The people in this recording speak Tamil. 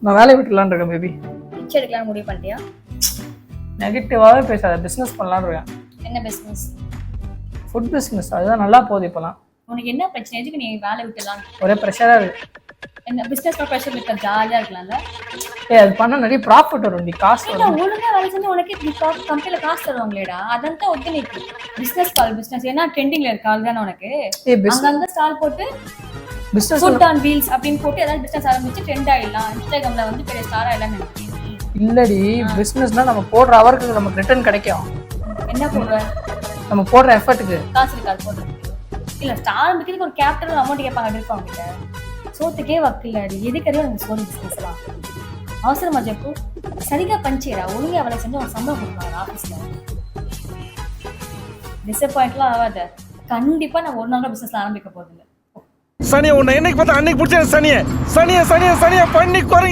நான் வேலையை விட்டுலான்னு இருக்கேன் பேபி. பிச்சை எடுக்கலாம்னு முடிவு பண்ணிட்டியா? நெகட்டிவாகவே பேசாத, பிஸ்னஸ் பண்ணலான்னு இருக்கேன். என்ன பிஸ்னஸ்? Food business. அதுதான் நல்லா போகுது இப்போலாம். உனக்கு என்ன பிரச்சனை? எதுக்கு நீ வேலை விட்டுலாம்? ஒரே ப்ரெஷராக இருக்கு. என்ன பிஸ்னஸ் ப்ரெஷர் இருக்க? ஜாலியாக இருக்கலாம்ல. அது பண்ணால் நிறைய ப்ராஃபிட் வரும், காசு வரும். ஒழுங்கா வேலை செஞ்சு உனக்கு கம்பெனில காசு தருவாங்களேடா, அதான் ஒத்து நிற்கு. பிசினஸ் கால் பிசினஸ் ஏன்னா ட்ரெண்டிங்ல இருக்க ஆள் தானே உனக்கு. அங்கங்க ஸ்டால் போட்டு பிசினஸ் ஃபுட் ஆன் வீல்ஸ் அப்படின்னு போட்டு ஏதாவது பிசினஸ் ஆரம்பிச்சு ட்ரெண்ட் ஆயிடலாம், இன்ஸ்டாகிராம்ல வந்து பெரிய ஸ்டார் ஆயிடலாம் நினைக்கிறேன். இல்லடி, பிசினஸ்னா நம்ம போடுற அவருக்கு நமக்கு ரிட்டர்ன் கிடைக்கும். என்ன போடுற? நம்ம போடுற எஃபர்ட்டுக்கு காசு இருக்காது போடுறதுக்கு. இல்ல ஸ்டார் ஆரம்பிக்கிறதுக்கு ஒரு கேபிட்டல் அமௌண்ட் கேட்பாங்க இருப்பாங்க கிட்ட. சோத்துக்கே வக்கில்லாடி, எதுக்கறியோ எனக்கு சோறு பிசினஸ் எல்லாம் அவசரமா ஜப்பு. சரியா பஞ்சேரா, ஒழுங்கா வேலை செஞ்சு ஒரு சம்பளம் கொடுப்பாங்க ஆஃபீஸ்ல. டிசப்பாயிண்ட்லாம் ஆகாத. கண்டிப்பா நான் ஒரு நாள் பிசினஸ் ஆரம்பிக்க போதில்லை. சனியை உன்னை என்னைக்கு பார்த்தா அன்னைக்கு பிடிச்ச சனியை சனியை சனியை சனியை பண்ணி குறை